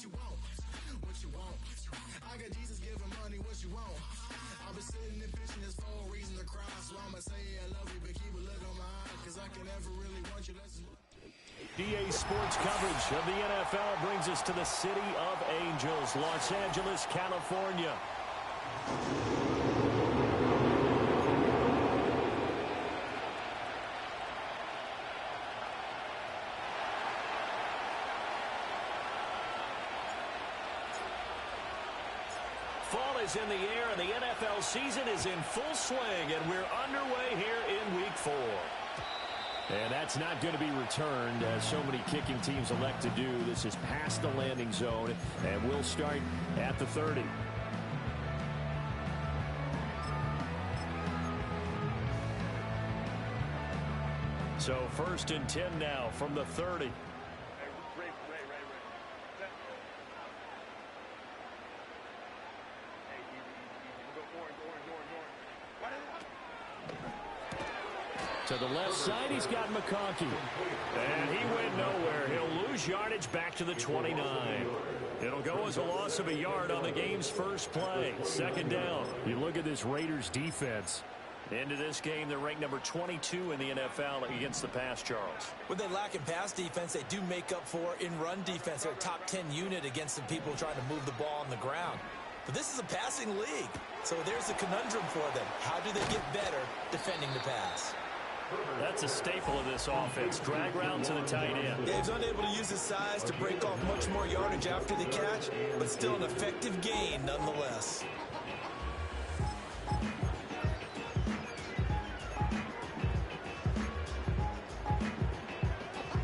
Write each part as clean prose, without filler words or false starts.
What you want? What you want? I got Jesus giving money. What you want? I've been sitting and fishing. There's 4 reasons to cry. So I'ma say I love you, but keep a look on my eye. Cause I can never really want you. DA Sports coverage of the NFL brings us to the City of Angels, Los Angeles, California. Fall is in the air, and the NFL season is in full swing, and we're underway here in Week 4. And that's not going to be returned, as so many kicking teams elect to do. This is past the landing zone, and we'll start at the 30. So 1st and 10 now from the 30. To the left side, he's got McConkey. And he went nowhere. He'll lose yardage back to the 29. It'll go as a loss of a yard on the game's first play. 2nd down. You look at this Raiders defense. Into this game, they're ranked number 22 in the NFL against the pass, Charles. What they lack in pass defense, they do make up for in run defense. They're a top 10 unit against the people trying to move the ball on the ground. But this is a passing league. So there's a conundrum for them. How do they get better defending the pass? That's a staple of this offense. Drag route to the tight end. Yeah, he's unable to use his size to break off much more yardage after the catch, but still an effective gain nonetheless.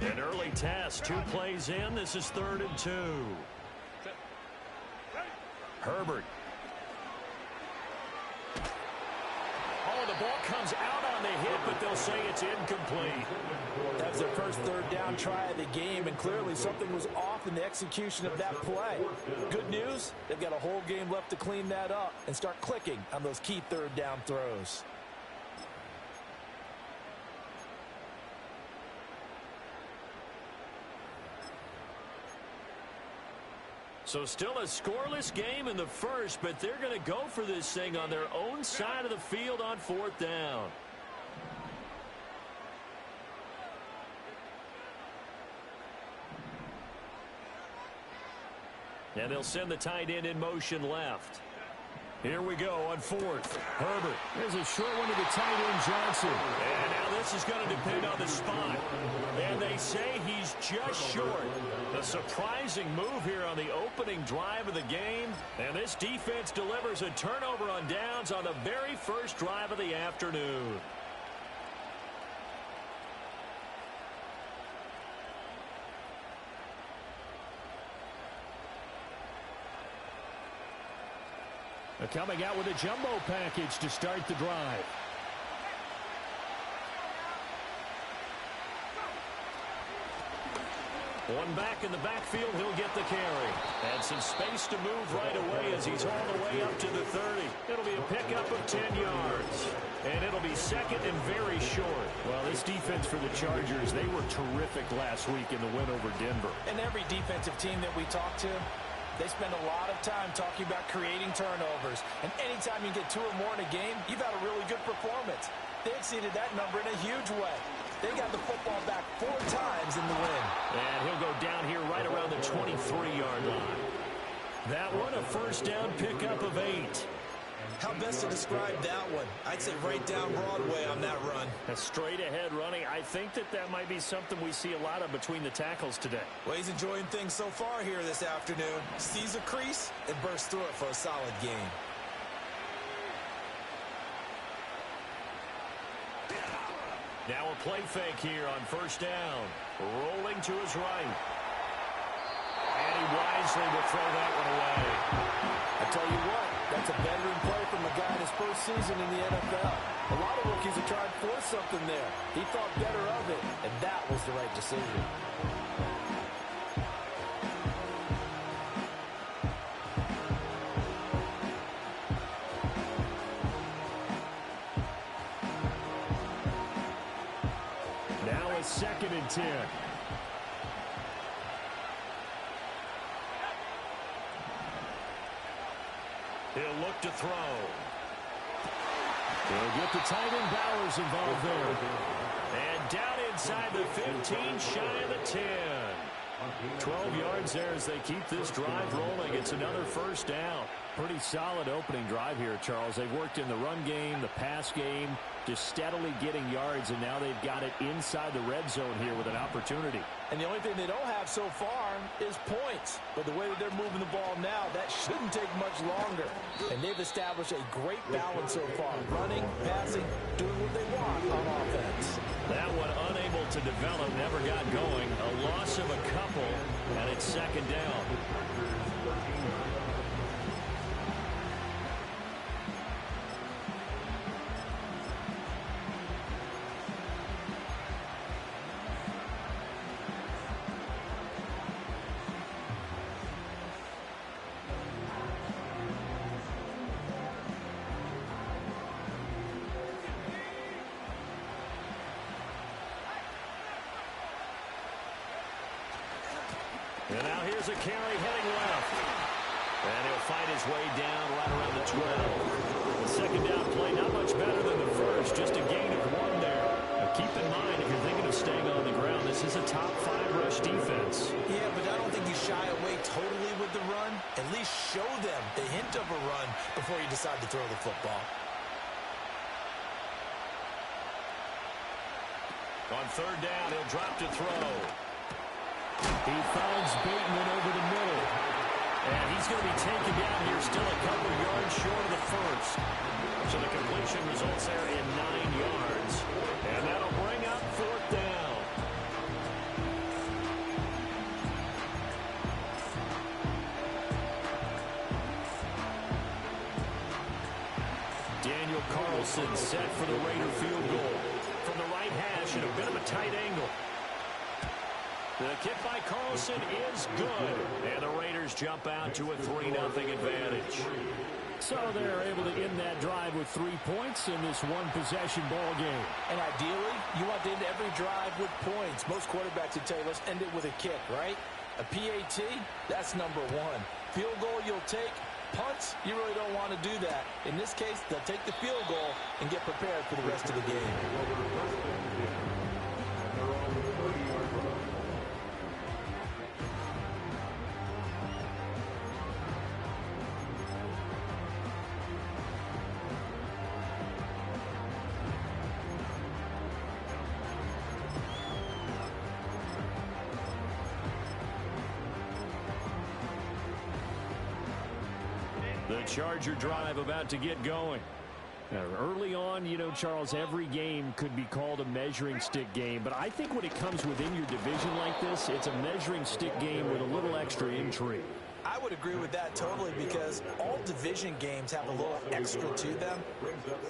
An early test. 2 plays in. This is 3rd and 2. Herbert. Oh, the ball comes out on the hit, but they'll say it's incomplete. That was their first 3rd down try of the game, and clearly something was off in the execution of that play. Good news, they've got a whole game left to clean that up and start clicking on those key 3rd down throws. So still a scoreless game in the first, but they're going to go for this thing on their own side of the field on 4th down. And they'll send the tight end in motion left. Here we go on 4th. Herbert. There's a short one to the tight end, Johnson. And now this is going to depend on the spot. And they say he's just short. A surprising move here on the opening drive of the game. And this defense delivers a turnover on downs on the very first drive of the afternoon. Coming out with a jumbo package to start the drive. One back in the backfield, he'll get the carry. And some space to move right away as he's all the way up to the 30. It'll be a pickup of 10 yards. And it'll be 2nd and very short. Well, this defense for the Chargers, they were terrific last week in the win over Denver. And every defensive team that we talk to, they spend a lot of time talking about creating turnovers. And anytime you get 2 or more in a game, you've had a really good performance. They exceeded that number in a huge way. They got the football back 4 times in the win. And he'll go down here right around the 23-yard line. That one, a 1st down pickup of 8. How best to describe that one? I'd say right down Broadway on that run. A straight-ahead running. I think that might be something we see a lot of between the tackles today. Well, he's enjoying things so far here this afternoon. Sees a crease and bursts through it for a solid gain. Now a play fake here on 1st down. Rolling to his right. And he wisely will throw that one away. I tell you what, that's a veteran play from a guy in his first season in the NFL. A lot of rookies are trying to force something there. He thought better of it, and that was the right decision. Now a 2nd and 10. He'll look to throw. He'll get the tight end Bowers involved there. And down inside the 15, shy of the 10. 12 yards there as they keep this drive rolling. It's another first down. Pretty solid opening drive here, Charles. They've worked in the run game, the pass game, just steadily getting yards, and now they've got it inside the red zone here with an opportunity. And the only thing they don't have so far is points. But the way that they're moving the ball now, that shouldn't take much longer. And they've established a great balance so far. Running, passing, doing what they want on offense. That one unable to develop, never got going. A loss of a couple, and it's second down. And now here's a carry heading left. And he'll fight his way down right around the 12. The second down play, not much better than the first, just a gain of 1 there. Now keep in mind, if you're thinking of staying on the ground, this is a top 5 rush defense. Yeah, but I don't think you shy away totally with the run. At least show them the hint of a run before you decide to throw the football. On third down, he'll drop to throw. He finds Bateman over the middle. And he's going to be taken down here, still a couple yards short of the first. So the completion results there in 9 yards. And that'll bring up fourth down. Daniel Carlson set for the Raider field goal. From the right hash at a bit of a tight angle. The kick by Carlson is good. And the Raiders jump out to a 3-0 advantage. So they're able to end that drive with 3 points in this one-possession ball game. And ideally, you want to end every drive with points. Most quarterbacks would tell you, let's end it with a kick, right? A PAT, that's number 1. Field goal you'll take. Punts, you really don't want to do that. In this case, they'll take the field goal and get prepared for the rest of the game. The Charger drive about to get going. Now, early on, you know, Charles, every game could be called a measuring stick game. But I think when it comes within your division like this, it's a measuring stick game with a little extra intrigue. I would agree with that totally because all division games have a little extra to them.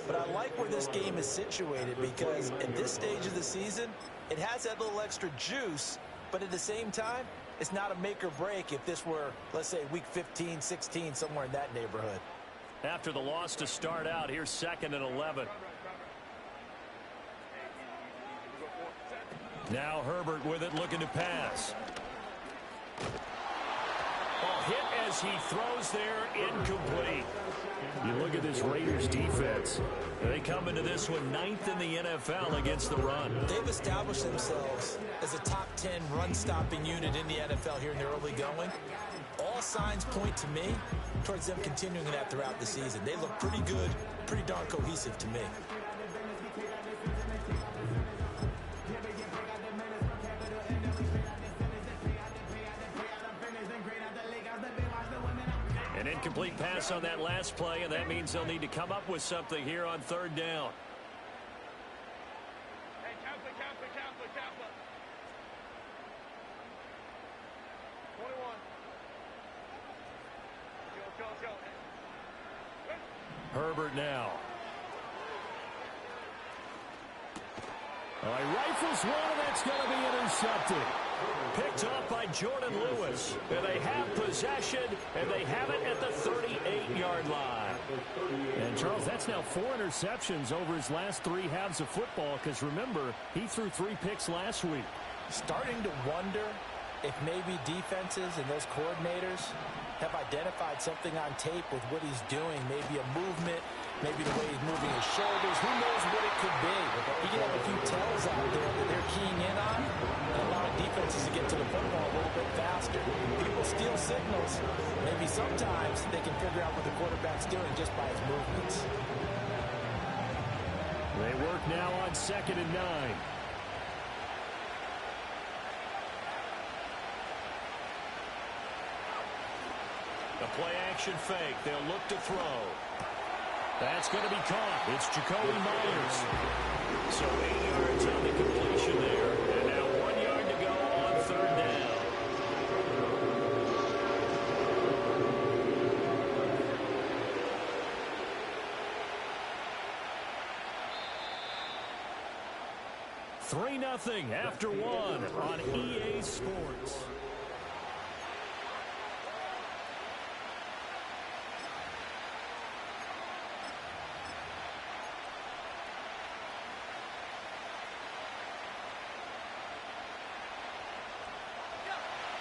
But I like where this game is situated because at this stage of the season, it has that little extra juice. But at the same time, it's not a make or break if this were, let's say, week 15, 16, somewhere in that neighborhood. After the loss to start out, here's 2nd and 11. Now Herbert with it, looking to pass. Hit as he throws there, incomplete. You look at this Raiders defense. They come into this one 9th in the NFL against the run. They've established themselves as a top 10 run-stopping unit in the NFL here in the early going. All signs point to me towards them continuing that throughout the season. They look pretty good, pretty darn cohesive to me. An incomplete pass on that last play, and that means they'll need to come up with something here on third down. Herbert now. He rifles one, and that's going to be intercepted. Picked off by Jordan Lewis. And they have possession, and they have it at the 38-yard line. And, Charles, that's now 4 interceptions over his last 3 halves of football because, remember, he threw 3 picks last week. Starting to wonder if maybe defenses and those coordinators have identified something on tape with what he's doing, maybe a movement, maybe the way he's moving his shoulders, who knows what it could be. He can have a few tells out there that they're keying in on and allowing defenses to get to the football a little bit faster. People steal signals. Maybe sometimes they can figure out what the quarterback's doing just by his movements. They work now on 2nd and 9. The play-action fake. They'll look to throw. That's going to be caught. It's Jacoby Myers. So 8 yards on the completion there. And now 1 yard to go on 3rd down. $3-0 after 1 on EA Sports.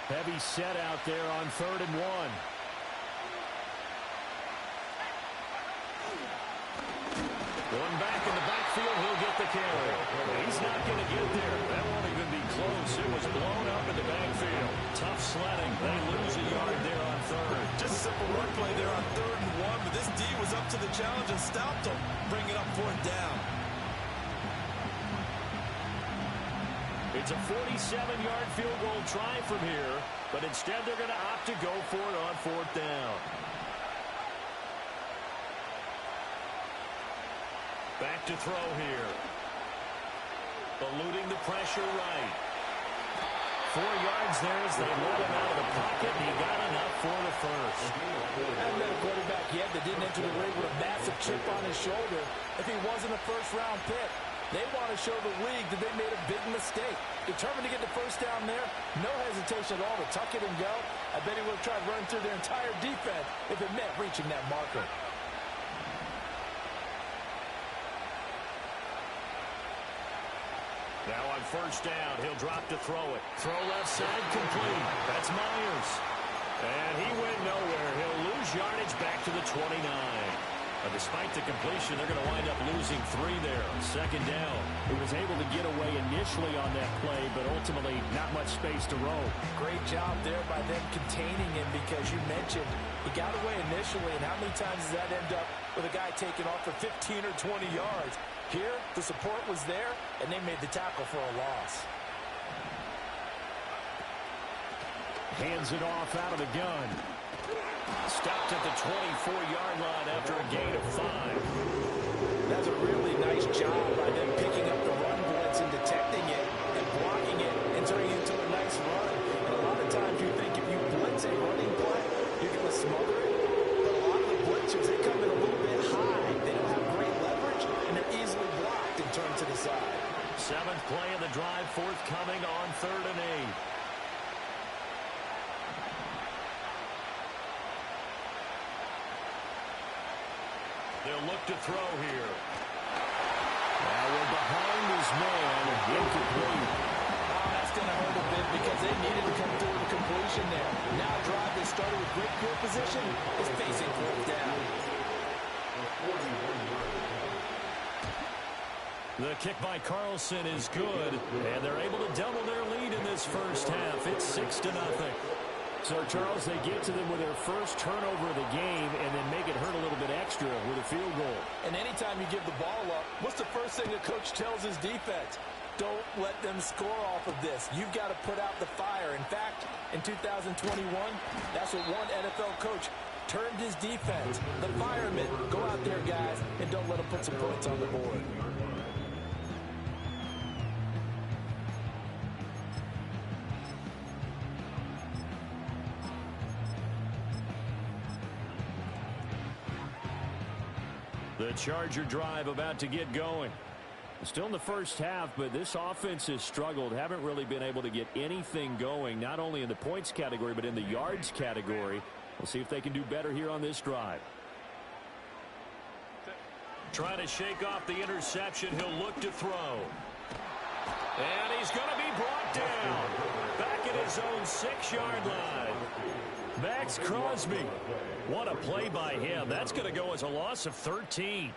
Heavy set out there on 3rd and 1. Going back in the backfield, he'll get the carry. He's not going to get there. That won't even be close. It was blown up in the backfield. Tough sledding. They lose a yard there on 3rd. Just a simple run play there on 3rd and 1, but this D was up to the challenge and stopped him. Bring it up 4th down. It's a 47-yard field goal try from here, but instead they're going to opt to go for it on 4th down. Back to throw here. Eluding the pressure right. 4 yards there as they let him out of the pocket, and he got enough for the first. Hasn't been a quarterback yet that didn't enter the ring with a massive chip on his shoulder if he wasn't a first-round pick. They want to show the league that they made a big mistake. Determined to get the first down there. No hesitation at all to tuck it and go. I bet he would have tried running through their entire defense if it meant reaching that marker. Now on 1st down, he'll drop to throw it. Throw left side complete. That's Myers. And he went nowhere. He'll lose yardage back to the 29. But despite the completion, they're going to wind up losing 3 there. 2nd down. He was able to get away initially on that play, but ultimately not much space to roam. Great job there by them containing him because you mentioned he got away initially, and how many times does that end up with a guy taking off for 15 or 20 yards? Here, the support was there, and they made the tackle for a loss. Hands it off out of the gun. Stopped at the 24-yard line after a gain of 5. That's a really nice job by them picking up the run blitz and detecting it and blocking it and turning it into a nice run. And a lot of times you think if you blitz a running play, you're going to smother it. But a lot of the blitzers, they come in a little bit high. They don't have great leverage, and they're easily blocked and turned to the side. 7th play of the drive, forthcoming on 3rd and 8. They'll look to throw here. Now we're behind his man. Incomplete. Oh, that's going to hurt a bit because they needed to come through with a completion there. Now a drive that started with great field position is facing 4th down. The kick by Carlson is good, and they're able to double their lead in this first half. It's 6-0. So, Charles, they get to them with their first turnover of the game and then make it hurt a little bit extra with a field goal. And anytime you give the ball up, what's the first thing a coach tells his defense? Don't let them score off of this. You've got to put out the fire. In fact, in 2021, that's what one NFL coach termed his defense. The firemen. Go out there, guys, and don't let them put some points on the board. The Charger drive about to get going. Still in the first half, but this offense has struggled. Haven't really been able to get anything going, not only in the points category, but in the yards category. We'll see if they can do better here on this drive. Trying to shake off the interception. He'll look to throw. And he's going to be brought down. Back it his own 6-yard line. Max Crosby. What a play by him. That's going to go as a loss of 13.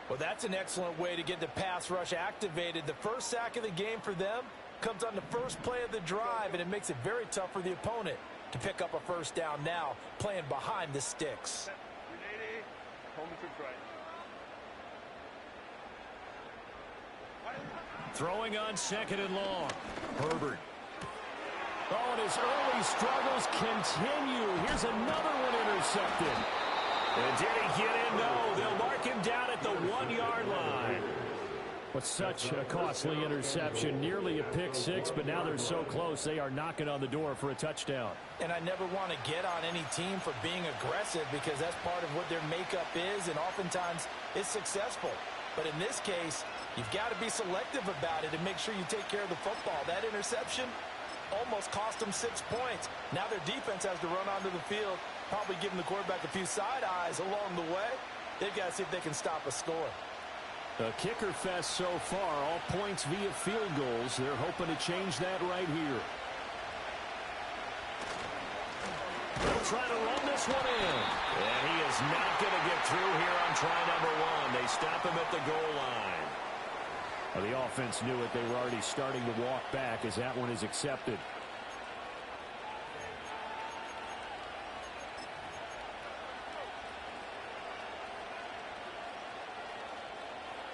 Well, that's an excellent way to get the pass rush activated. The first sack of the game for them comes on the first play of the drive, and it makes it very tough for the opponent to pick up a first down now, playing behind the sticks. Throwing on 2nd and long. Herbert. Oh, and his early struggles continue. Here's another one intercepted. And did he get in? No, they'll mark him down at the 1-yard line. But such a costly interception, nearly a pick six, but now they're so close they are knocking on the door for a touchdown. And I never want to get on any team for being aggressive because that's part of what their makeup is, and oftentimes it's successful. But in this case, you've got to be selective about it and make sure you take care of the football. That interception almost cost them 6 points. Now their defense has to run onto the field, probably giving the quarterback a few side eyes along the way. They've got to see if they can stop a score. A kicker fest so far, all points via field goals. They're hoping to change that right here. They'll try to run this one in. And he is not going to get through here on try number 1. They stop him at the goal line. Well, the offense knew it. They were already starting to walk back as that one is accepted.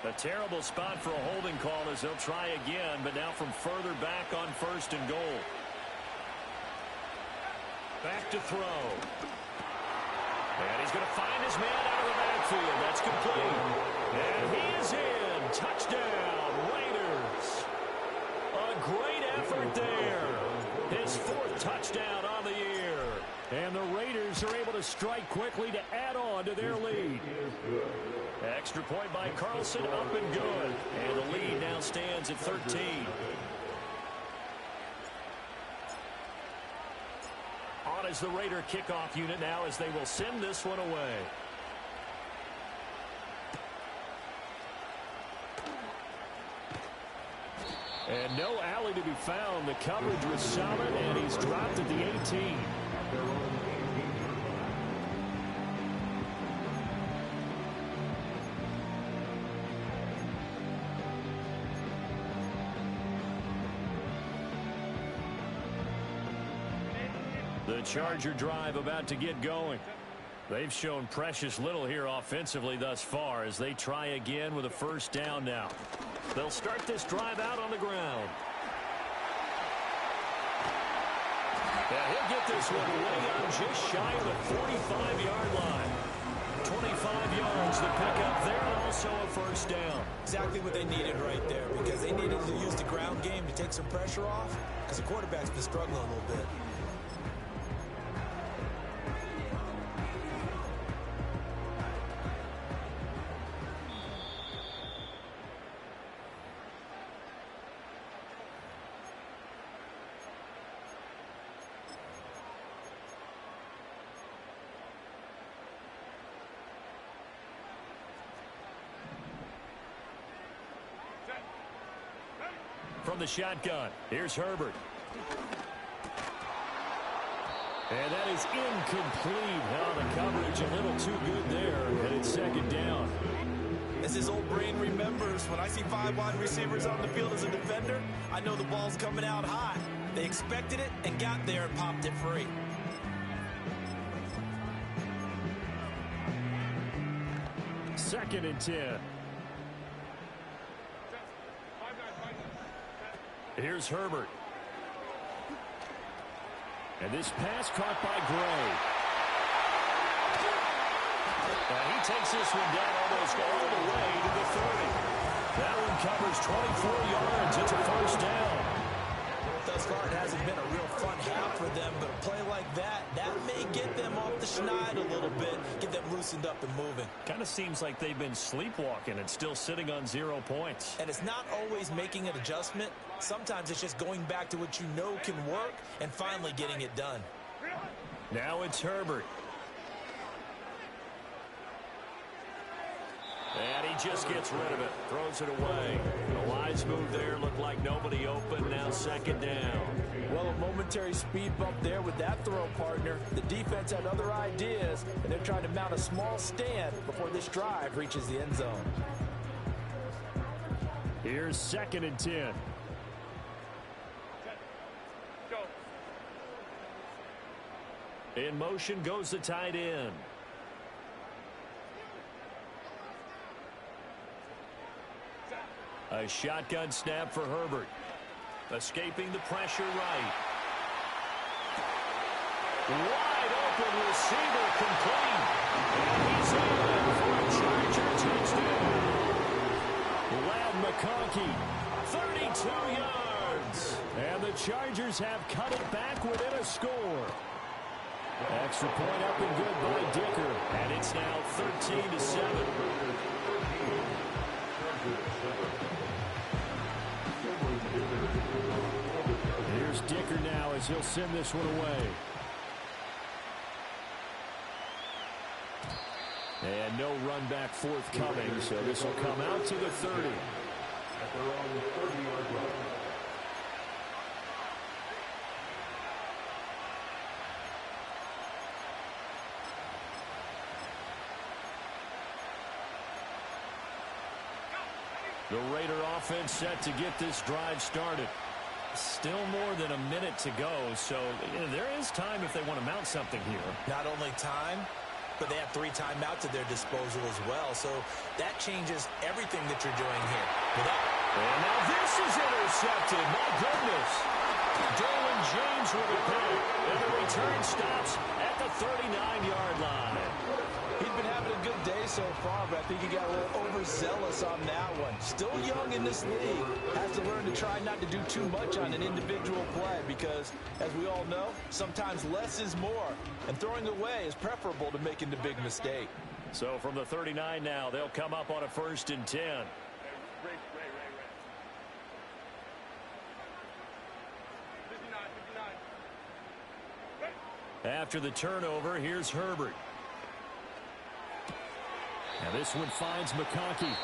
A terrible spot for a holding call as they'll try again, but now from further back on 1st and goal. Back to throw. And he's going to find his man out of the backfield. That's complete. And he is in. Touchdown, Raiders. A great effort there. His 4th touchdown on the year. And the Raiders are able to strike quickly to add on to their lead. Extra point by Carlson, up and good. And the lead now stands at 13. On is the Raider kickoff unit now as they will send this one away. And no alley to be found. The coverage was solid, and he's dropped at the 18. The Charger drive about to get going. They've shown precious little here offensively thus far as they try again with a first down now. They'll start this drive out on the ground. Yeah, he'll get this one way on just shy of the 45-yard line. 25 yards to pick up there, and also a first down. Exactly what they needed right there, because they needed to use the ground game to take some pressure off, because the quarterback's been struggling a little bit. From the shotgun, here's Herbert. And that is incomplete. Now the coverage a little too good there, and it's 2nd down. As his old brain remembers, when I see 5 wide receivers on the field as a defender, I know the ball's coming out high. They expected it and got there and popped it free. Second and 10. Here's Herbert. And this pass caught by Gray. He takes this one down almost all the way to the 30. That one covers 24 yards. It's a first down. Thus far, it hasn't been a real fun half for them, but a play like that may get them off the schneid a little bit, get them loosened up and moving. Kind of seems like they've been sleepwalking and still sitting on 0 points. And it's not always making an adjustment. Sometimes it's just going back to what you know can work and finally getting it done. Now it's Herbert. And he just gets rid of it, throws it away. A wise move there, looked like nobody open, now second down. Well, a momentary speed bump there with that throw, partner. The defense had other ideas, and they're trying to mount a small stand before this drive reaches the end zone. Here's 2nd and 10. In motion goes the tight end. A shotgun snap for Herbert. Escaping the pressure right. Wide open receiver complete. And he's in for a Charger touchdown. Ladd McConkey, 32 yards. And the Chargers have cut it back within a score. Extra point up and good by Dicker. And it's now 13-7. Here's Dicker now as he'll send this one away. And no run back forthcoming, so this will come out to the 30. At their own 30-yard line. The Raider offense set to get this drive started. Still more than a minute to go, so there is time if they want to mount something here. Not only time, but they have 3 timeouts at their disposal as well, so that changes everything that you're doing here. And now this is intercepted. My goodness. Derwin James with a pick, and the return stops at the 39-yard line. He's been having a good day so far, but I think he got a little overzealous on that one. Still young in this league. Has to learn to try not to do too much on an individual play because, as we all know, sometimes less is more. And throwing away is preferable to making the big mistake. So from the 39 now, they'll come up on a 1st and 10. After the turnover, here's Herbert. Now this one finds McConkey.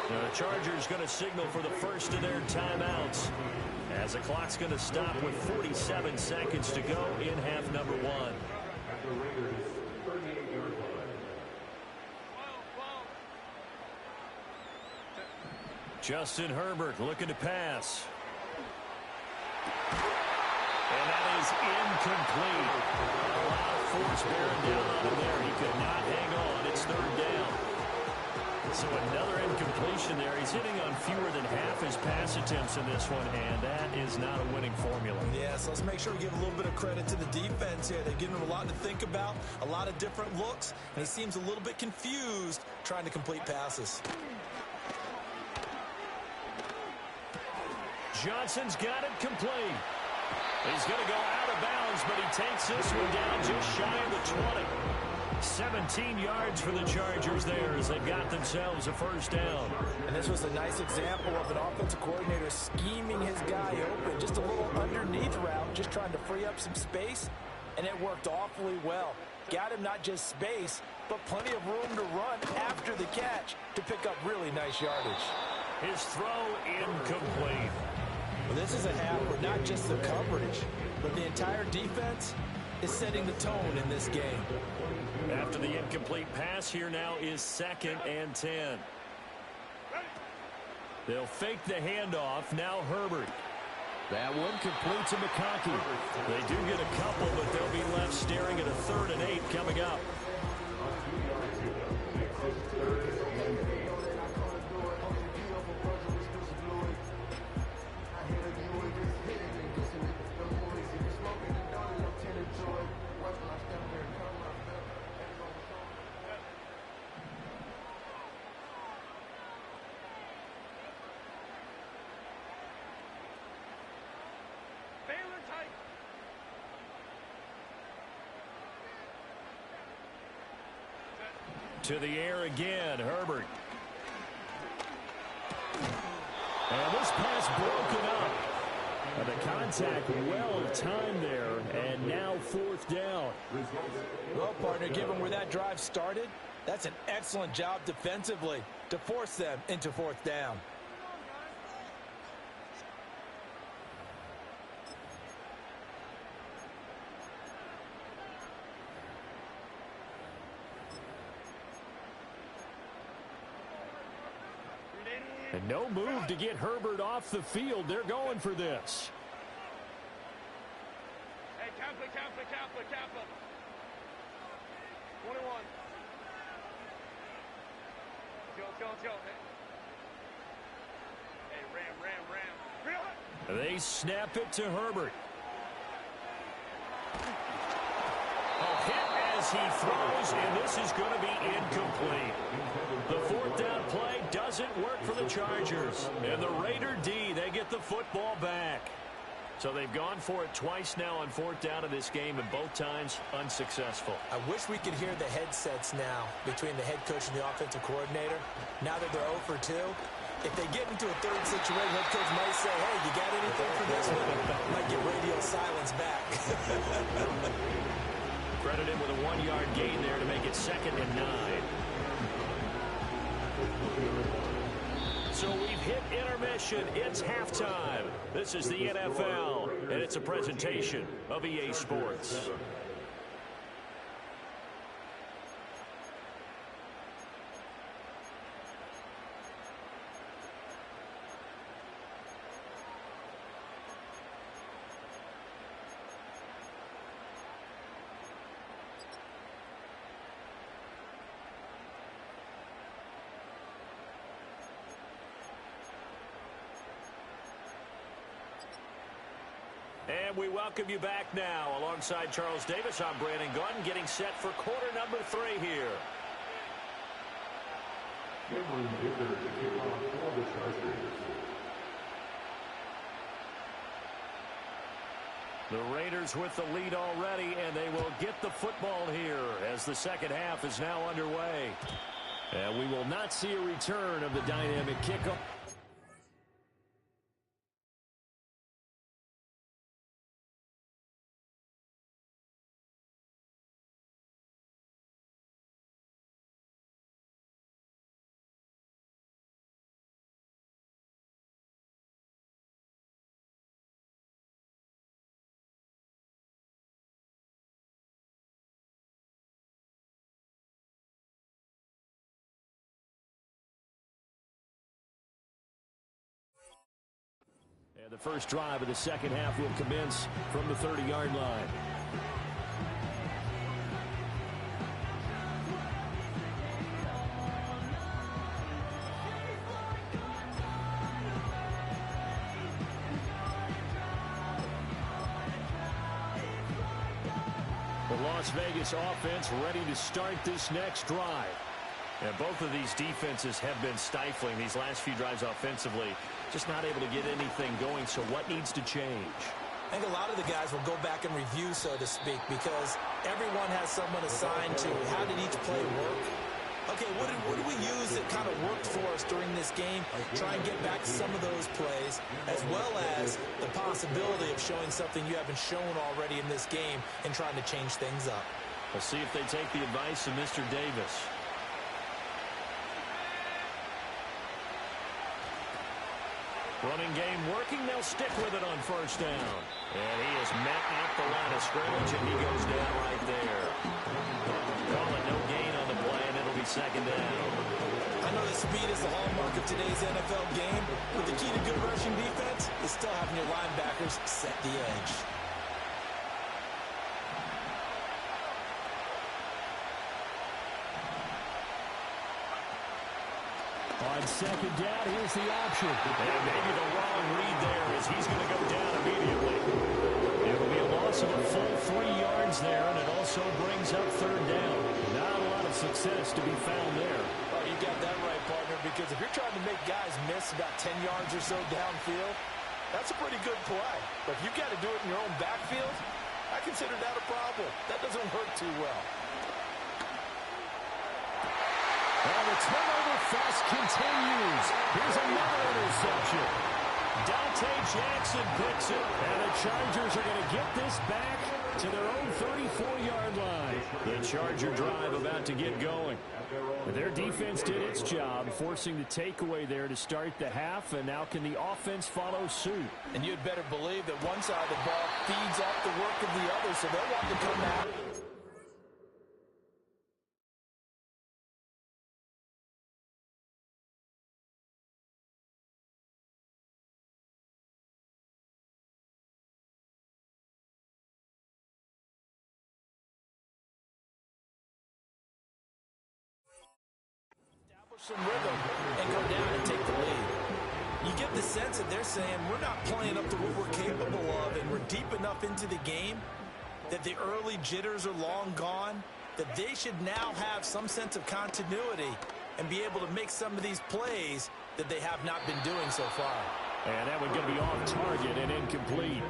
The Chargers going to signal for the first of their timeouts as the clock's going to stop with 47 seconds to go in half number 1. Justin Herbert looking to pass. And that is incomplete. A lot of force bearing down on him there. He could not hang on. It's 3rd down. So another incompletion there. He's hitting on fewer than half his pass attempts in this one, and that is not a winning formula. Yeah, so let's make sure we give a little bit of credit to the defense here. They're giving him a lot to think about, a lot of different looks, and he seems a little bit confused trying to complete passes. Johnson's got it complete. He's going to go out of bounds, but he takes this one down just shy of the 20. 17 yards for the Chargers there as they've got themselves a 1st down. And this was a nice example of an offensive coordinator scheming his guy open. Just a little underneath route, just trying to free up some space, and it worked awfully well. Got him not just space, but plenty of room to run after the catch to pick up really nice yardage. His throw incomplete. Well, this is a half where not just the coverage, but the entire defense is setting the tone in this game. After the incomplete pass, here now is 2nd and 10. They'll fake the handoff. Now Herbert. That one complete to McConkey. They do get a couple, but they'll be left staring at a 3rd and 8 coming up. To the air again, Herbert. And this pass broken up. And the contact well timed there, and now 4th down. Well, partner, given where that drive started, That's an excellent job defensively to force them into fourth down. And no move to get Herbert off the field. They're going for this. Hey, Kappa. 21. Chill. Hey, Ram. They snap it to Herbert. Hit as he throws, and this is going to be incomplete. The fourth down play doesn't work for the Chargers. And the Raider D, they get the football back. So they've gone for it twice now on fourth down in this game, and both times unsuccessful. I wish we could hear the headsets now between the head coach and the offensive coordinator. Now that they're 0 for 2, if they get into a third situation, head coach might say, hey, you got anything for this one? Might get radio silence back. Credit him with a 1-yard gain there to make it 2nd and 9. So we've hit intermission. It's halftime. This is the NFL, and it's a presentation of EA Sports. And we welcome you back now. Alongside Charles Davis, I'm Brandon Gunn, getting set for quarter number 3 here. The Raiders with the lead already, and they will get the football here as the second half is now underway. And we will not see a return of the dynamic kickoff. And the first drive of the second half will commence from the 30-yard line. The Las Vegas offense ready to start this next drive. And both of these defenses have been stifling these last few drives offensively. Just not able to get anything going, so what needs to change? I think a lot of the guys will go back and review, so to speak, because everyone has someone assigned to how did each play work. Okay, what did we use that kind of worked for us during this game? Try and get back to some of those plays, as well as the possibility of showing something you haven't shown already in this game and trying to change things up. We'll see if they take the advice of Mr. Davis. Running game working. They'll stick with it on first down. And he is met at the line of scrimmage, and he goes down right there. Call it no gain on the play, and it'll be second down. I know that speed is the hallmark of today's NFL game, but the key to good rushing defense is still having your linebackers set the edge. On second down, here's the option. And maybe the wrong read there as he's going to go down immediately. It'll be a loss of a full 3 yards there, and it also brings up third down. Not a lot of success to be found there. Oh, you got that right, partner, because if you're trying to make guys miss about 10 yards or so downfield, that's a pretty good play. But if you've got to do it in your own backfield, I consider that a problem. That doesn't work too well. And the turnover fest continues. Here's another interception. Dante Jackson picks it. And the Chargers are going to get this back to their own 34-yard line. The Charger drive about to get going. Their defense did its job, forcing the takeaway there to start the half, and now can the offense follow suit? And you'd better believe that one side of the ball feeds off the work of the other, so they'll want to come out. Some rhythm and go down and take the lead. You get the sense that they're saying we're not playing up to what we're capable of, and we're deep enough into the game that the early jitters are long gone, that they should now have some sense of continuity and be able to make some of these plays that they have not been doing so far. And that one going to be off target and incomplete.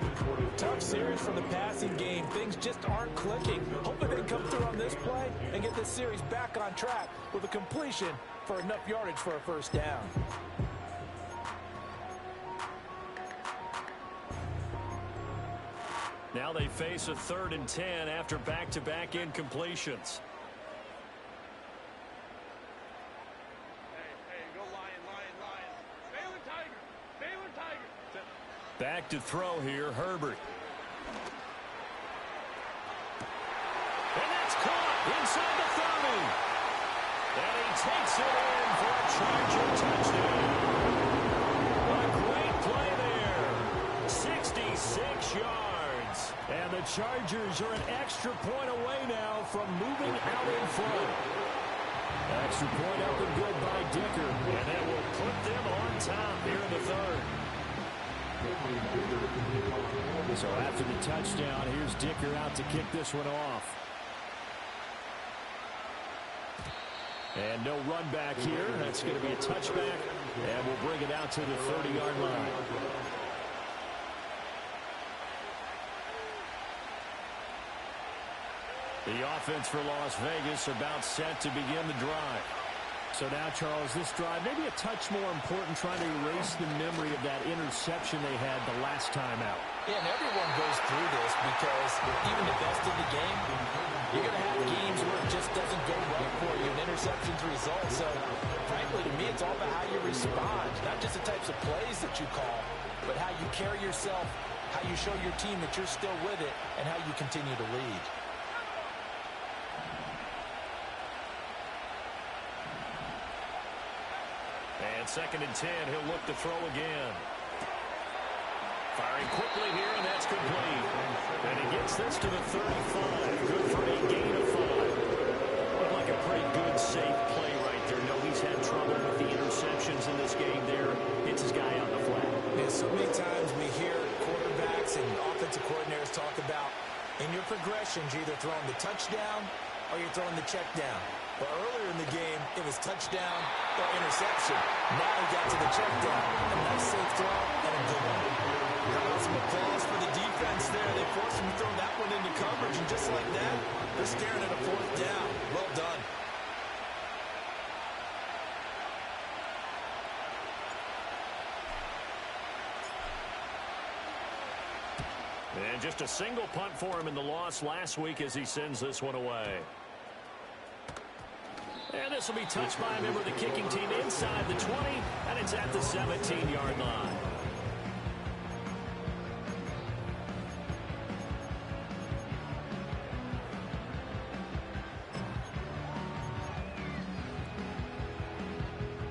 Tough series from the passing game. Things just aren't clicking. Hoping they can come through on this play and get this series back on track with a completion for enough yardage for a first down. Now they face a 3rd and 10 after back-to-back incompletions. Back to throw here, Herbert. And that's caught inside the 30. And he takes it in for a Charger touchdown. A great play there. 66 yards. And the Chargers are an extra point away now from moving out in front. Extra point up and good by Dicker. And that will put them on top here in the 3rd. So after the touchdown, here's Dicker out to kick this one off. And no run back here. That's going to be a touchback, and we'll bring it out to the 30-yard line. The offense for Las Vegas about set to begin the drive. So now, Charles, this drive maybe a touch more important, trying to erase the memory of that interception they had the last time out. Yeah, and everyone goes through this because even the best in the game, you're going to have games where it just doesn't go right for you, and interceptions result. So, frankly, to me, it's all about how you respond, not just the types of plays that you call, but how you carry yourself, how you show your team that you're still with it, and how you continue to lead. And 2nd and 10, he'll look to throw again. Firing quickly here, and that's complete. And he gets this to the 35. Good for a gain of 5. Looked like a pretty good, safe play right there. No, he's had trouble with the interceptions in this game there. Hits his guy on the flat. And so many times we hear quarterbacks and offensive coordinators talk about in your progressions, you're either throwing the touchdown or you're throwing the check down. But earlier in the game, it was touchdown or interception. Now he got to the check down. A nice safe throw and a good one. Some applause for the defense there. They forced him to throw that one into coverage, and just like that, they're staring at a 4th down. Well done. And just a single punt for him in the loss last week as he sends this one away. And this will be touched by a member of the kicking team inside the 20, and it's at the 17-yard line.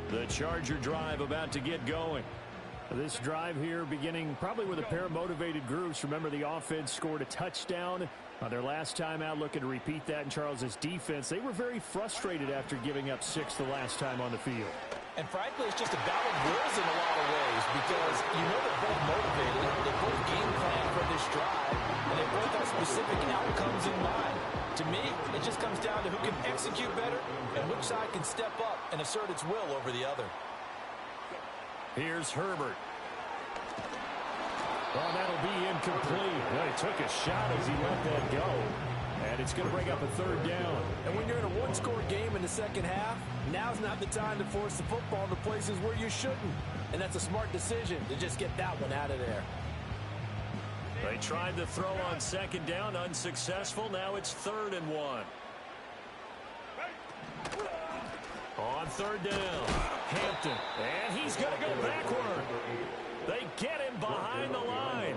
The Charger drive about to get going. This drive here beginning probably with a pair of motivated groups. Remember, the offense scored a touchdown on their last time out, looking to repeat that in Charles's defense. They were very frustrated after giving up 6 the last time on the field. And frankly, it's just a battle of wills in a lot of ways because you know they're both motivated. They both game plan for this drive, and they both have specific outcomes in mind. To me, it just comes down to who can execute better and which side can step up and assert its will over the other. Here's Herbert. Well, that'll be incomplete. Well, he took a shot as he let that go. And it's going to bring up a 3rd down. And when you're in a one-score game in the second half, now's not the time to force the football into places where you shouldn't. and that's a smart decision to just get that one out of there. They tried to throw on second down, unsuccessful. Now it's 3rd and 1. On 3rd down, Hampton, and he's going to go backward. They get him behind the line.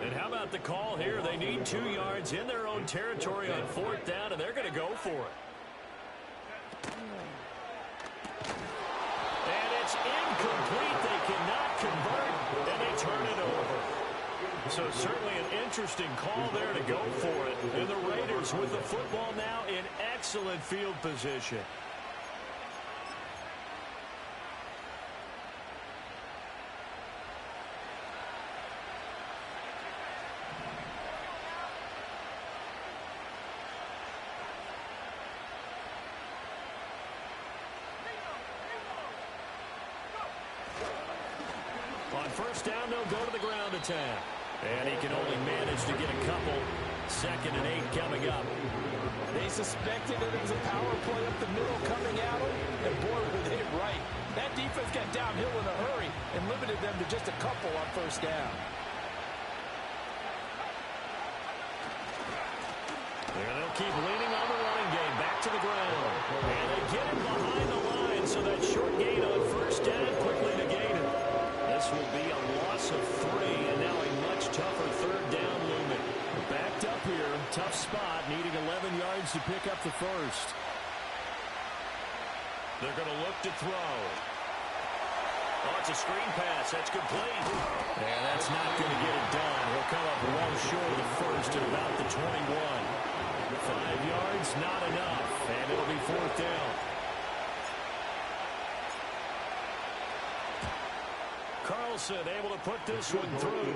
And how about the call here? They need 2 yards in their own territory on 4th down, and they're going to go for it. And it's incomplete. They cannot convert, and they turn it over. So certainly an interesting call there to go for it. And the Raiders with the football now in excellent field position. On 1st down, they'll go to the ground attack. And he can only manage to get a couple. 2nd and 8 coming up. They suspected it was a power play up the middle coming at them, and boy, were they right. That defense got downhill in a hurry and limited them to just a couple on 1st down. And they'll keep leaning on the running game. Back to the ground. And they get him behind the line, so that short gain on 1st down quickly negated. This will be a loss of 3, and now a much tougher 3rd down looming. Backed up here, tough spot, needing 11 yards to pick up the 1st. They're going to look to throw. Oh, it's a screen pass. That's complete. And that's not going to get it done. He'll come up well short of the 1st at about the 21. 5 yards, not enough, and it'll be 4th down. Carlson able to put this one through.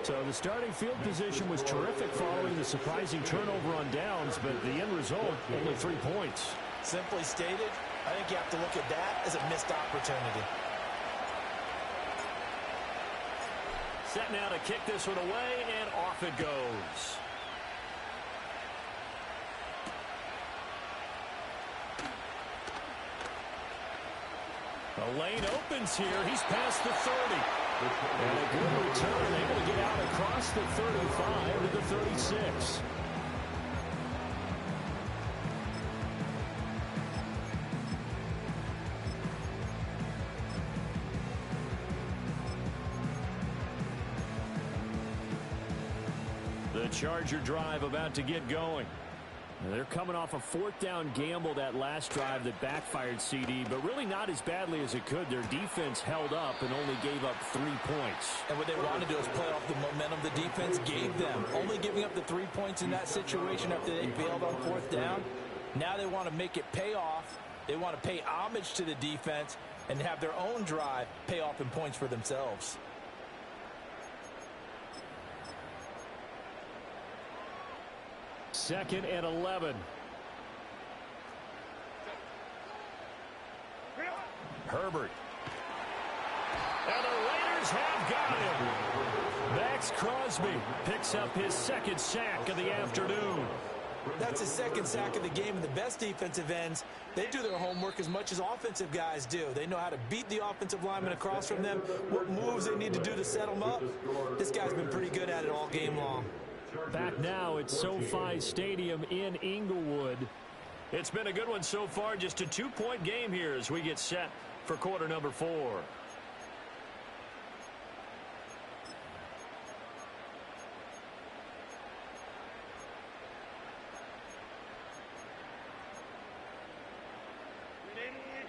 So the starting field position was terrific following the surprising turnover on downs, but the end result, only 3 points. Simply stated, I think you have to look at that as a missed opportunity. Set now to kick this one away, and off it goes. The lane opens here. He's past the 30. And a good return, able to get out across the 35 to the 36. The Charger drive about to get going. They're coming off a 4th down gamble that last drive that backfired, CD, but really not as badly as it could. Their defense held up and only gave up 3 points. And what they wanted to do is play off the momentum the defense gave them. Only giving up the 3 points in that situation after they bailed on 4th down. Now they want to make it pay off. They want to pay homage to the defense and have their own drive pay off in points for themselves. Second and 11. Herbert. And the Raiders have got him. Max Crosby picks up his 2nd sack of the afternoon. That's his 2nd sack of the game, and the best defensive ends, they do their homework as much as offensive guys do. They know how to beat the offensive lineman across from them, what moves they need to do to set them up. This guy's been pretty good at it all game long. Back now at SoFi Stadium in Inglewood. It's been a good one so far. Just a 2-point game here as we get set for quarter number 4.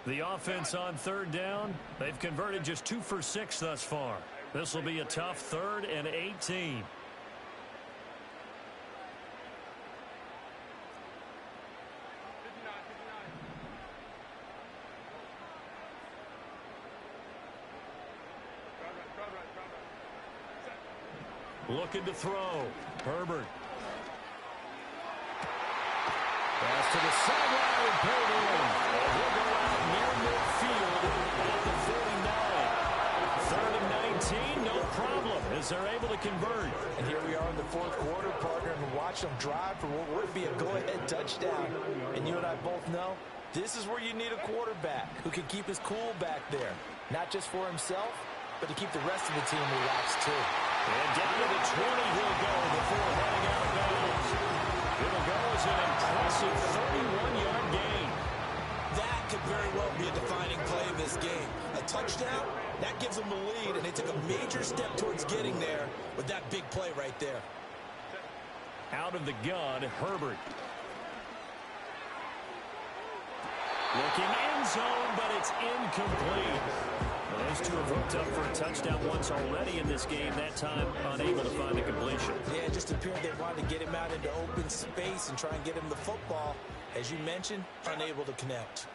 The offense on 3rd down, they've converted just 2 for 6 thus far. This will be a tough 3rd and 18. Looking to throw. Herbert. Pass to the sideline and pulled in. And he'll go out near midfield at the 49. 3rd and 19, no problem, as they're able to convert. And here we are in the 4th quarter, partner, and watch them drive for what would be a go-ahead touchdown. And you and I both know This is where you need a quarterback who can keep his cool back there. Not just for himself, but to keep the rest of the team relaxed too. And down to the 20 he'll go before heading out of bounds. It'll go as an impressive 31-yard gain. That could very well be a defining play in this game. A touchdown, that gives them the lead, and they took a major step towards getting there with that big play right there. Out of the gun, Herbert. Looking end zone, but it's incomplete. Well, those two have hooked up for a touchdown once already in this game, that time unable to find a completion. Yeah, it just appeared they wanted to get him out into open space and try and get him the football. As you mentioned, unable to connect.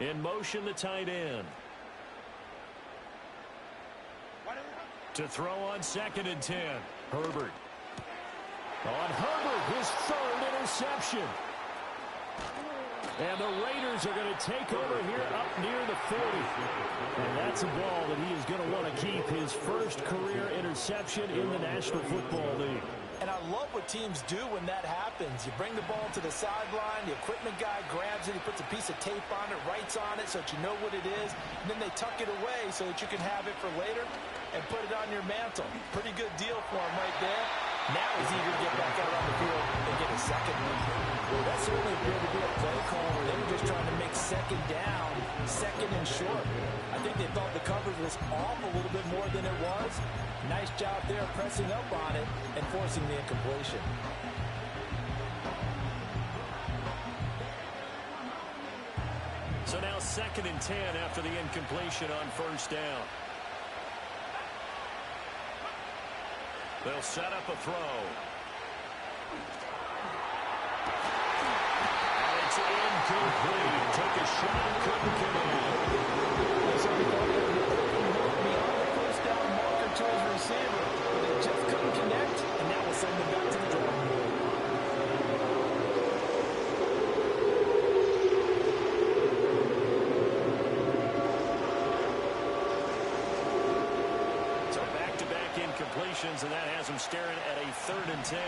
In motion, the tight end. To throw on 2nd and 10. Herbert. On Herbert, his 3rd interception. And the Raiders are going to take over here up near the 40. And that's a ball that he is going to want to keep, his first career interception in the National Football League. And I love what teams do when that happens. You bring the ball to the sideline, the equipment guy grabs it, he puts a piece of tape on it, writes on it so that you know what it is, and then they tuck it away so that you can have it for later and put it on your mantle. Pretty good deal for him right there. Now he's eager to get back out on the field and get a second one. Well, that certainly appeared to be a play call where they were just trying to make second down, second and short. I think they thought the coverage was off a little bit more than it was. Nice job there pressing up on it and forcing the incompletion. So now 2nd and 10 after the incompletion on 1st down. They'll set up a throw. And it's incomplete. Took a shot, couldn't get it. So we thought they were beyond the first down marker to his receiver, but they just couldn't connect, and that will send them back to the drawing board. So back-to-back incompletions, and that has them staring at a 3rd and 10.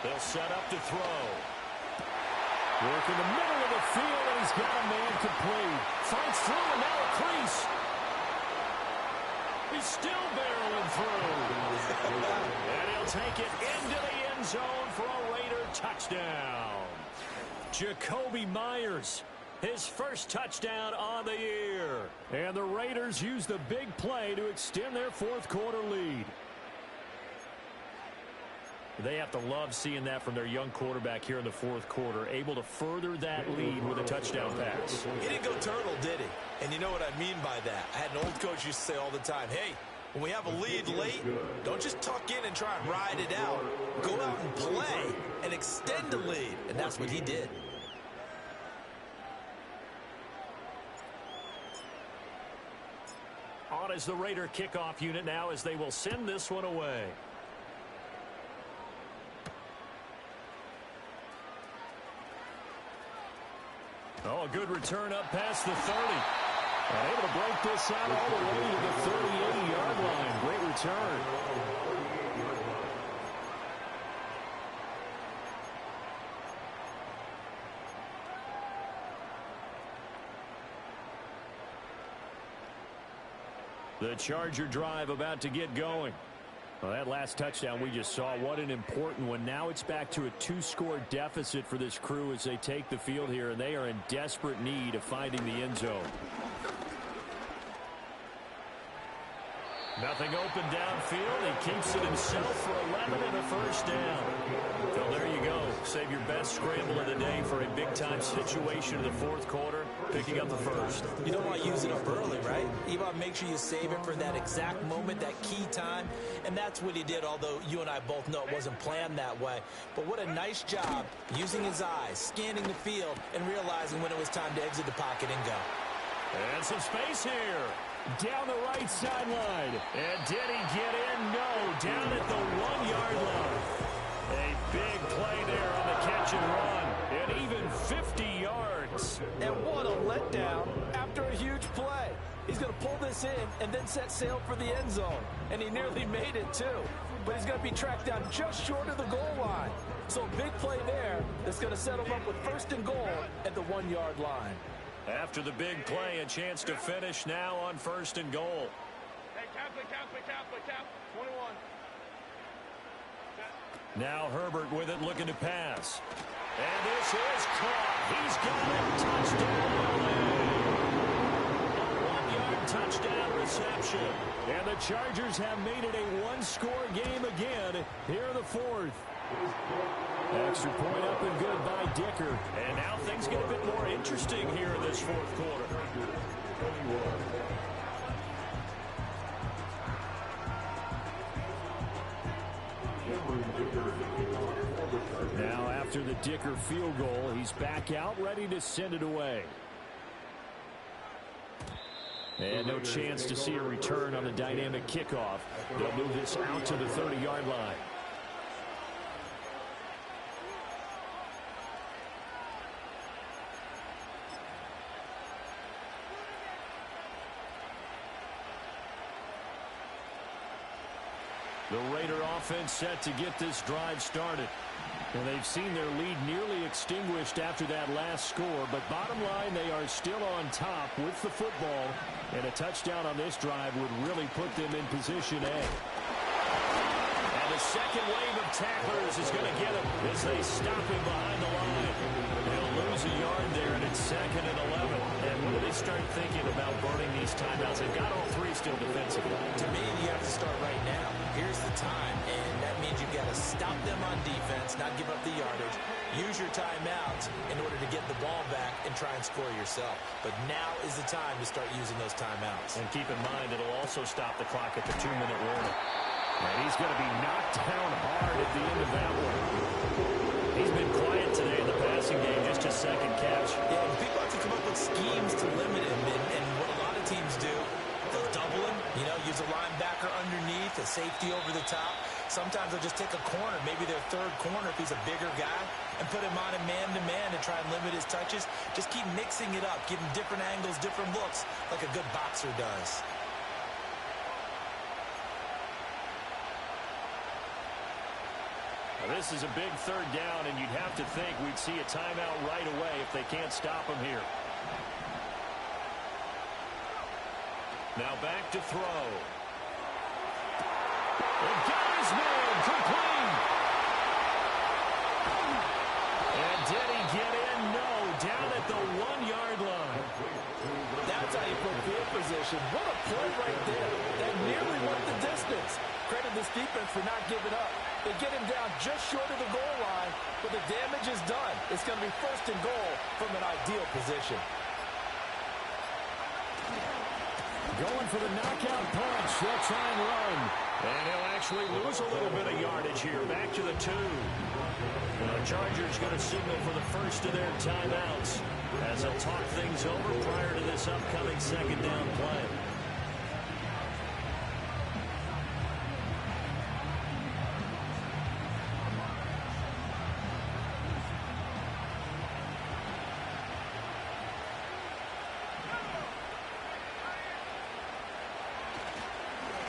They'll set up to throw. Work in the middle of the field, and he's got a man complete. Fights through, and now a crease. He's still barreling through. And he'll take it into the end zone for a Raider touchdown. Jakobi Meyers, his first touchdown on the year. And the Raiders use the big play to extend their 4th quarter lead. They have to love seeing that from their young quarterback here in the 4th quarter, able to further that lead with a touchdown pass. He didn't go turtle, did he? And you know what I mean by that. I had an old coach used to say all the time, hey, when we have a lead late, don't just tuck in and try and ride it out. Go out and play and extend the lead. And that's what he did. On is the Raider kickoff unit now as they will send this one away. Oh, a good return up past the 30. And able to break this out all the way to the 38-yard line. Great return. The Charger drive about to get going. Well, that last touchdown we just saw, what an important one. Now it's back to a 2-score deficit for this crew as they take the field here, and they are in desperate need of finding the end zone. Nothing open downfield. He keeps it himself for 11 and a first down. So there you go. Save your best scramble of the day for a big-time situation in the 4th quarter, picking up the first. You don't want to use it up early, right? You want to make sure you save it for that exact moment, that key time. And that's what he did, although you and I both know it wasn't planned that way. But what a nice job using his eyes, scanning the field, and realizing when it was time to exit the pocket and go. And some space here. Down the right sideline. And did he get in? No. Down at the 1-yard line. A big play there on the catch and run. And even 50 yards. And what a letdown after a huge play. He's going to pull this in and then set sail for the end zone. And he nearly made it, too. But he's going to be tracked down just short of the goal line. So a big play there that's going to set him up with first and goal at the 1-yard line. After the big play, a chance to finish now on first and goal. Hey, cap, 21. Now Herbert with it, looking to pass. And this is caught. He's got it. Touchdown. A 1-yard touchdown reception. And the Chargers have made it a one-score game again here in the fourth. Extra point up and good by Dicker. And now things get a bit more interesting here in this fourth quarter. Now after the Dicker field goal, he's back out ready to send it away. And no chance to see a return on the dynamic kickoff. They'll move this out to the 30-yard line. The Raider offense set to get this drive started. And they've seen their lead nearly extinguished after that last score. But bottom line, they are still on top with the football. And a touchdown on this drive would really put them in position A. And the second wave of tacklers is going to get him as they stop him behind the line. They'll lose a yard there, and it's 2nd and 11. And when do they start thinking about burning these timeouts? They've got all three still defensively. To me, you have to start right now. Here's the time, and that means you've got to stop them on defense, not give up the yardage. Use your timeouts in order to get the ball back and try and score yourself. But now is the time to start using those timeouts. And keep in mind, it'll also stop the clock at the 2-minute warning. And he's going to be knocked down hard at the end of that one. He's been quiet today in the passing game, just his second catch. Yeah, and people have to come up with schemes to limit him, and what a lot of teams do, they'll double him, use a linebacker underneath, a safety over the top. Sometimes they'll just take a corner, maybe their third corner if he's a bigger guy, and put him on a man-to-man and try and limit his touches. Just keep mixing it up, give him different angles, different looks, like a good boxer does. Now, this is a big third down, and you'd have to think we'd see a timeout right away if they can't stop him here. Now back to throw. And got his man complete. And did he get in? No, down at the 1-yard line. That's how you put field position. What a play right there. That nearly went the distance. Credit this defense for not giving up. They get him down just short of the goal line, but the damage is done. It's going to be first and goal from an ideal position. Going for the knockout punch. They'll try and run. And he'll actually lose a little bit of yardage here. Back to the 2. The Chargers going to signal for the first of their timeouts as they'll talk things over prior to this upcoming second down play.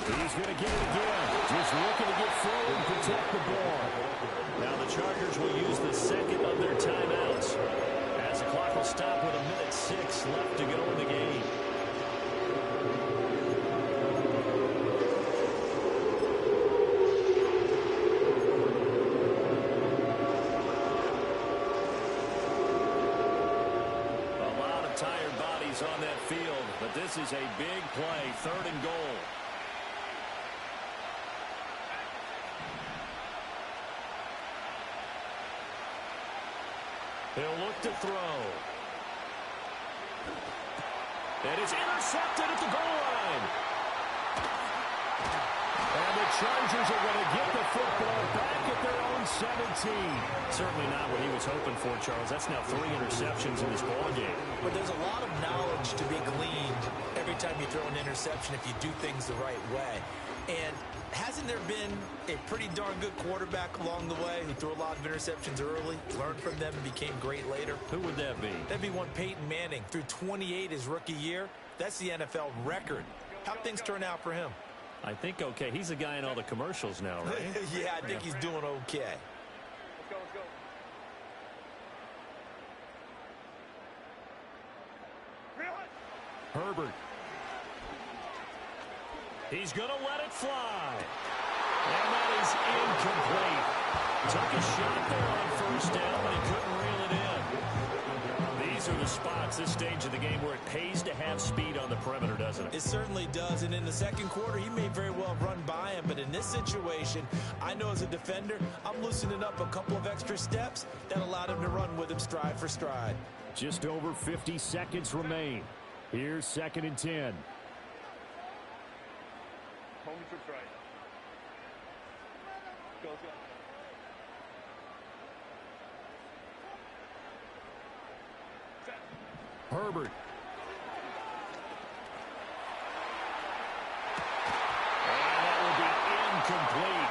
He's going to get it again. Just looking to get forward and protect the ball. Now the Chargers will use the second of their timeouts as the clock will stop with 1:06 left to go in the game. A lot of tired bodies on that field, but this is a big play, 3rd and goal. He'll look to throw. And it's intercepted at the goal line. And the Chargers are going to get the football back at their own 17. Certainly not what he was hoping for, Charles. That's now 3 interceptions in this ball game. But there's a lot of knowledge to be gleaned every time you throw an interception if you do things the right way. And hasn't there been a pretty darn good quarterback along the way who threw a lot of interceptions early, learned from them, and became great later? Who would that be? That'd be one Peyton Manning. Threw 28 his rookie year, That's the NFL record. How'd things turn out for him? I think okay. He's a guy in all the commercials now, right? Yeah, I think he's doing okay. Let's go, let's go. Herbert. He's going to let it fly. And that is incomplete. Took a shot there on first down, but he couldn't reel it in. These are the spots, this stage of the game, where it pays to have speed on the perimeter, doesn't it? It certainly does, and in the second quarter, he may very well run by him, but in this situation, I know as a defender, I'm loosening up a couple of extra steps that allowed him to run with him stride for stride. Just over 50 seconds remain. Here's 2nd and 10. Home trips right. Go, let's go. Herbert. And that will be incomplete.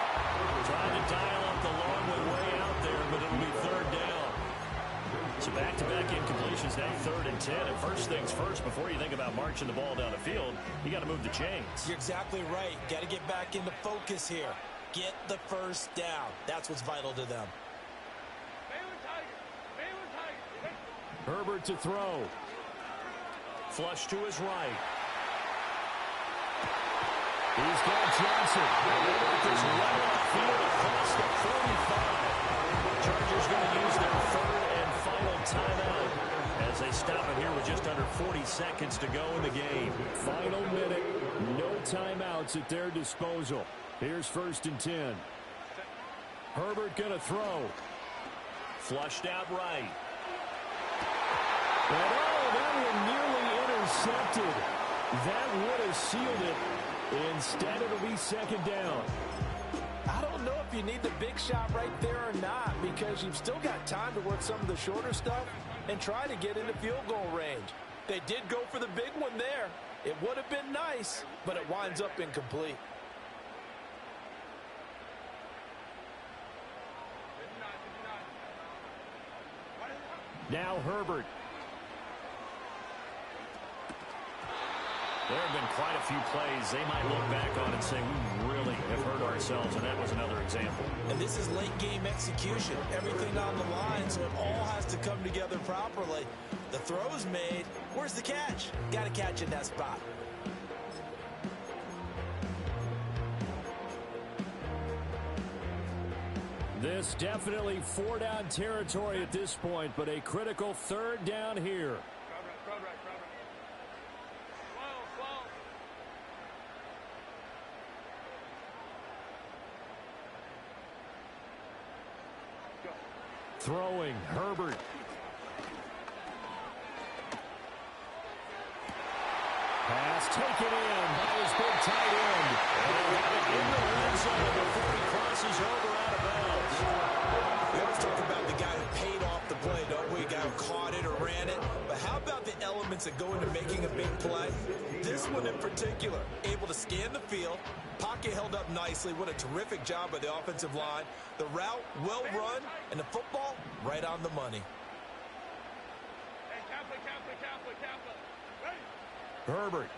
Trying to dial up the long way out there, but it'll be 3rd down. So back-to-back incompletions, now 3rd and 10. And first things first, before you think about marching the ball down the field, you got to move the chains. You're exactly right. Got to get back into focus here. Get the first down. That's what's vital to them. Herbert to throw. Flush to his right. He's got Johnson. It's right off field across the 45. Chargers going to use their 3rd and final timeout as they stop it here with just under 40 seconds to go in the game. Final minute. No timeouts at their disposal. Here's 1st and 10. Herbert going to throw. Flushed out right. And that one nearly intercepted. That would have sealed it. Instead, it'll be 2nd down. I don't know if you need the big shot right there or not, because you've still got time to work some of the shorter stuff and try to get into field goal range. They did go for the big one there. It would have been nice, but it winds up incomplete. Now Herbert. There have been quite a few plays they might look back on and say, we really have hurt ourselves, and that was another example. And this is late game execution. Everything on the line, so it all has to come together properly. The throw's made. Where's the catch? Got to catch in that spot. This definitely 4-down territory at this point, but a critical 3rd down here. Crowd right. Throwing, Herbert. Pass taken in by his big tight end. In the red zone before he crosses over out of bounds. We always talk about the guy who paid off the play, don't we? Guy who caught it or ran it. But how about the elements that go into making a big play? This one in particular, able to scan the field, pocket held up nicely. What a terrific job by the offensive line. The route, well run, and the football, right on the money. Hey, Kaplan. Ready? Herbert.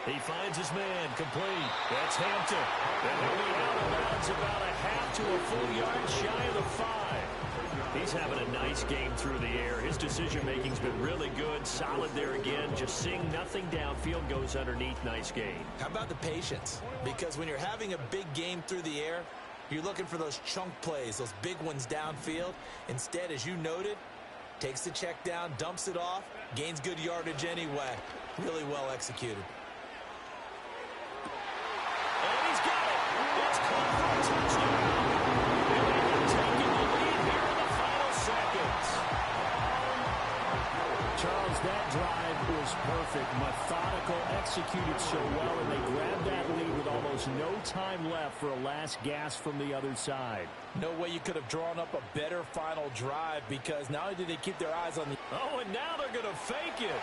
He finds his man, complete. That's Hampton. And they'll be out of bounds about a half to a full yard shy of the 5. He's having a nice game through the air. His decision-making's been really good. Solid there again. Just seeing nothing downfield, goes underneath. Nice game. How about the patience? Because when you're having a big game through the air, you're looking for those chunk plays, those big ones downfield. Instead, as you noted, takes the check down, dumps it off, gains good yardage anyway. Really well executed. And he's got it. It's caught for a touchdown. And they have taken the lead here in the final seconds. Charles, that drive was perfect. Methodical, executed so well, and they grabbed that lead with almost no time left for a last gasp from the other side. No way you could have drawn up a better final drive, because not only did they keep their eyes on the... Oh, and now they're going to fake it.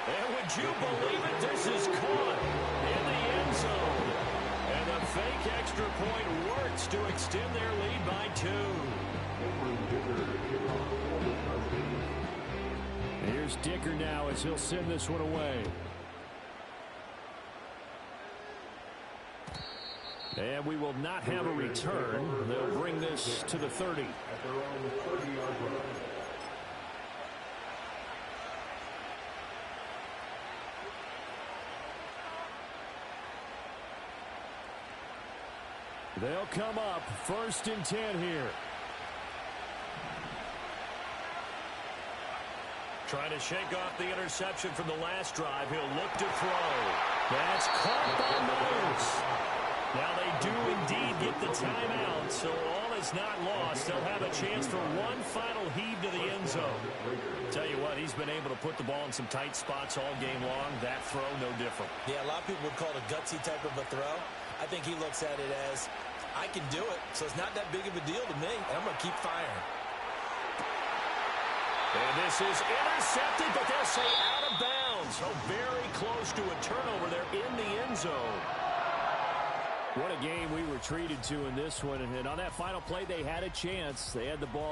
And would you believe it? This is caught in the end zone. And the fake extra point works to extend their lead by 2. Here's Dicker now as he'll send this one away. And we will not have a return. They'll bring this to the 30. They'll come up 1st and 10 here. Trying to shake off the interception from the last drive. He'll look to throw. That's caught by Myers. Now they do indeed get the timeout, so all is not lost. They'll have a chance for one final heave to the end zone. Tell you what, he's been able to put the ball in some tight spots all game long. That throw, no different. Yeah, a lot of people would call it a gutsy type of a throw. I think he looks at it as, I can do it, so it's not that big of a deal to me, and I'm going to keep firing. And this is intercepted, but they'll say out of bounds. So very close to a turnover there in the end zone. What a game we were treated to in this one. And on that final play, they had a chance. They had the ball.